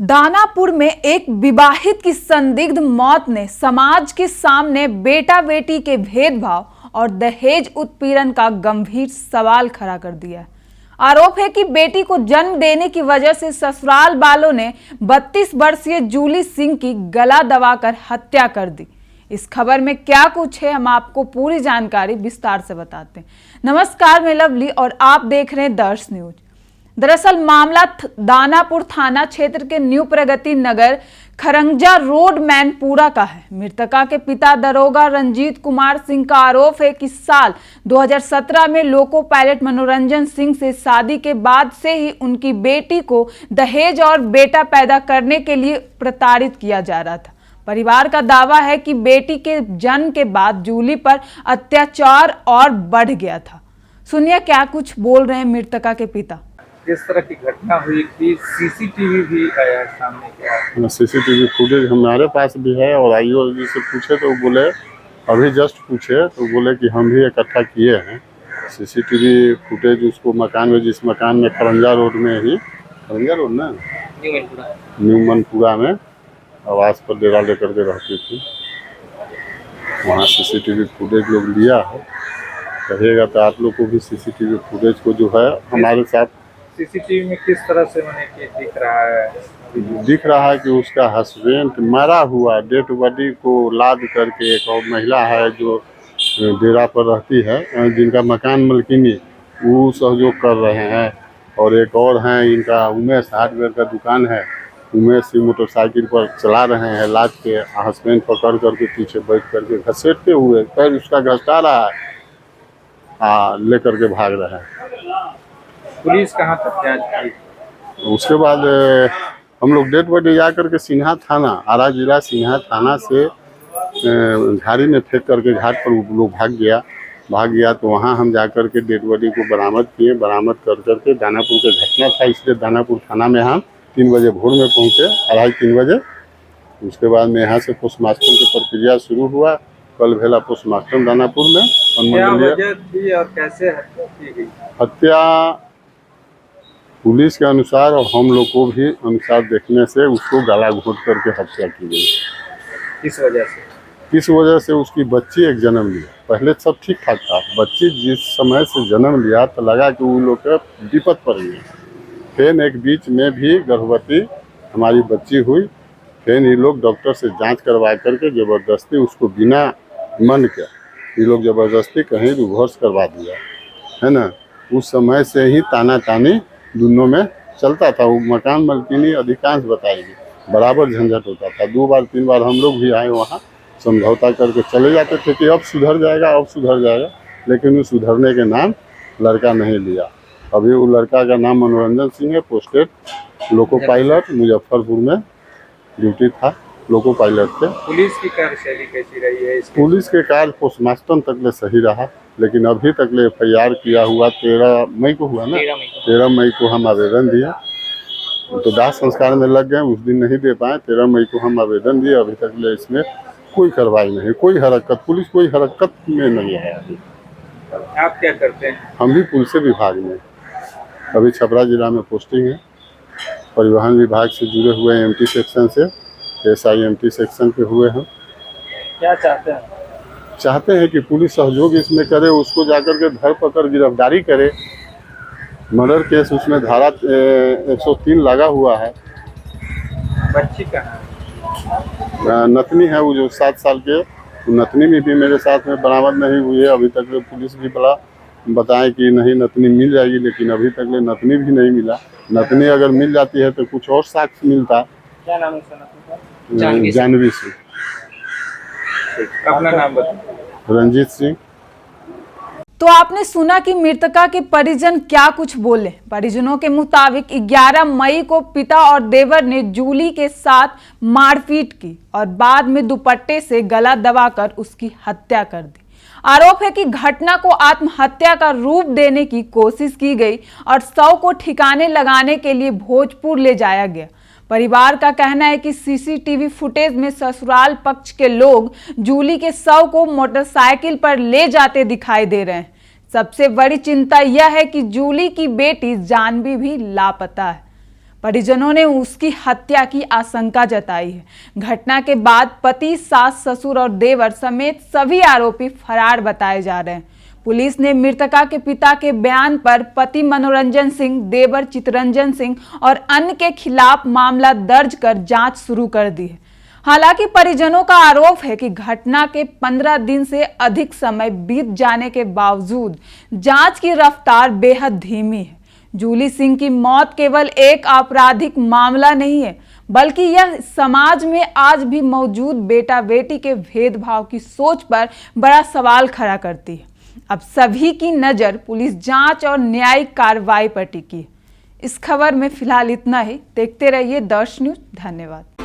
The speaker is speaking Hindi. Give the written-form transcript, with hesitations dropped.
दानापुर में एक विवाहित की संदिग्ध मौत ने समाज के सामने बेटा बेटी के भेदभाव और दहेज उत्पीड़न का गंभीर सवाल खड़ा कर दिया है। आरोप है कि बेटी को जन्म देने की वजह से ससुराल वालों ने 32 वर्षीय जूली सिंह की गला दबाकर हत्या कर दी। इस खबर में क्या कुछ है, हम आपको पूरी जानकारी विस्तार से बताते हैं। नमस्कार, मैं लवली और आप देख रहे हैं दर्श न्यूज। दरअसल मामला दानापुर थाना क्षेत्र के न्यू प्रगति नगर खरंजा रोड मैनपुरा का है। मृतका के पिता दरोगा रंजीत कुमार सिंह का आरोप है कि साल 2017 में लोको पायलट मनोरंजन सिंह से शादी के बाद से ही उनकी बेटी को दहेज और बेटा पैदा करने के लिए प्रताड़ित किया जा रहा था। परिवार का दावा है कि बेटी के जन्म के बाद जूली पर अत्याचार और बढ़ गया था। सुनिए क्या कुछ बोल रहे हैं मृतका के पिता। किस तरह की घटना हुई कि सीसीटीवी भी आया सामने क्या? सीसीटीवी फुटेज हमारे पास भी है और आईओ जी से पूछे तो बोले, अभी जस्ट पूछे तो बोले कि हम भी इकट्ठा किए हैं सीसीटीवी फुटेज। उसको मकान में, जिस मकान में खरंजा रोड में ही, खरंजा रोड ना, न्यू मनपुरा में आवास पर डेरा लेकर के रहती थी, वहाँ सीसीटीवी फुटेज लोग लिया है। कहिएगा तो आप लोग को भी सीसीटीवी फुटेज को जो है हमारे साथ सीसीटीवी में किस तरह से दिख रहा है कि उसका हस्बैंड मरा हुआ डेड बॉडी को लाद करके, एक और महिला है जो डेरा पर रहती है, जिनका मकान मालकिनी, वो सहयोग कर रहे हैं। और एक और हैं, इनका उमेश हार्डवेयर का दुकान है, उमेश ही मोटरसाइकिल पर चला रहे हैं, लाद के हस्बैंड पकड़ करके पीछे बैठ करके घसीटते हुए पैर उसका घसटा रहा है, लेकर के भाग रहे हैं। पुलिस कहाँ तक जांच की? उसके बाद हम लोग डेड बॉडी जा करके सिन्हा थाना, आरा जिला सिन्हा थाना से झाड़ी में फेंक करके घाट पर लोग भाग गया तो वहाँ हम जा कर के डेड बॉडी को बरामद किए। बरामद कर करके दानापुर के घटना था, इसलिए दानापुर थाना में हम 3 बजे भोर में पहुँचे, 2:30-3 बजे। उसके बाद में यहाँ से पोस्टमार्टम की प्रक्रिया शुरू हुआ। कल भेला पोस्टमार्टम दानापुर में। क्या वजह थी और कैसे हत्या की गई? हत्या पुलिस के अनुसार और हम लोग को भी अनुसार देखने से उसको गला घोट करके हत्या की गई। किस वजह से? किस वजह से? उसकी बच्ची एक जन्म लिया, पहले सब ठीक ठाक था। बच्ची जिस समय से जन्म लिया तो लगा कि वो लोग के विपद पड़ गई। फिर एक बीच में भी गर्भवती हमारी बच्ची हुई। फिर ये लोग डॉक्टर से जांच करवा करके ज़बरदस्ती उसको बिना मन के ये लोग ज़बरदस्ती कहीं रिवर्स करवा दिया है ना। उस समय से ही ताना तानी दोनों में चलता था। वो मकान मालकिनी अधिकांश बताएगी, बराबर झंझट होता था। 2 बार 3 बार हम लोग भी आए, वहाँ समझौता करके चले जाते थे कि अब सुधर जाएगा, लेकिन वो सुधरने के नाम लड़का नहीं लिया। अभी वो लड़का का नाम मनोरंजन सिंह है, पोस्टेड लोको पायलट, मुजफ्फरपुर में ड्यूटी था लोको पायलट पे। पुलिस की कार्यशैली कैसी रही है? पुलिस के कार्य पोस्टमार्टम तक ले सही रहा, लेकिन अभी तक ले FIR किया हुआ 13 मई को हुआ ना, 13 मई को हम आवेदन दिया तो दाह संस्कार में लग गए, उस दिन नहीं दे पाए। 13 मई को हम आवेदन दिए, अभी तक ले इसमें कोई कार्रवाई नहीं, कोई हरकत, पुलिस कोई हरकत में नहीं है। अभी आप क्या करते हैं? हम भी पुलिस विभाग में, अभी छपरा जिला में पोस्टिंग है। परिवहन विभाग से जुड़े हुए हैं, MT सेक्शन से, SIMT सेक्शन पे हुए हैं। क्या चाहते हैं? चाहते हैं कि पुलिस सहयोग इसमें करे, उसको जाकर के धरपकड़ गिरफ्तारी करे। मर्डर केस उसमें धारा 103 लगा हुआ है। बच्ची कहाँ है? नतनी है वो जो 7 साल के, नतनी भी मेरे साथ में बरामद नहीं हुई है। अभी तक पुलिस भी बड़ा बताएं कि नहीं नतनी मिल जाएगी, लेकिन अभी तक नतनी भी नहीं मिला। नतनी अगर मिल जाती है तो कुछ और साक्ष्य मिलता। क्या नाम है? जानवी सिंह। अपना नाम बताओ। रंजीत सिंह। तो आपने सुना कि मृतका के परिजन क्या कुछ बोले। परिजनों के मुताबिक 11 मई को पिता और देवर ने जूली के साथ मारपीट की और बाद में दुपट्टे से गला दबाकर उसकी हत्या कर दी। आरोप है कि घटना को आत्महत्या का रूप देने की कोशिश की गई और शव को ठिकाने लगाने के लिए भोजपुर ले जाया गया। परिवार का कहना है कि सीसीटीवी फुटेज में ससुराल पक्ष के लोग जूली के शव को मोटरसाइकिल पर ले जाते दिखाई दे रहे हैं। सबसे बड़ी चिंता यह है कि जूली की बेटी जानवी भी लापता है। परिजनों ने उसकी हत्या की आशंका जताई है। घटना के बाद पति, सास, ससुर और देवर समेत सभी आरोपी फरार बताए जा रहे हैं। पुलिस ने मृतका के पिता के बयान पर पति मनोरंजन सिंह, देवर चितरंजन सिंह और अन्य के खिलाफ मामला दर्ज कर जांच शुरू कर दी है। हालांकि परिजनों का आरोप है कि घटना के 15 दिन से अधिक समय बीत जाने के बावजूद जांच की रफ्तार बेहद धीमी है। जूली सिंह की मौत केवल एक आपराधिक मामला नहीं है, बल्कि यह समाज में आज भी मौजूद बेटा बेटी के भेदभाव की सोच पर बड़ा सवाल खड़ा करती है। अब सभी की नज़र पुलिस जांच और न्यायिक कार्रवाई पर टिकी है। इस खबर में फिलहाल इतना ही। देखते रहिए दर्श न्यूज। धन्यवाद।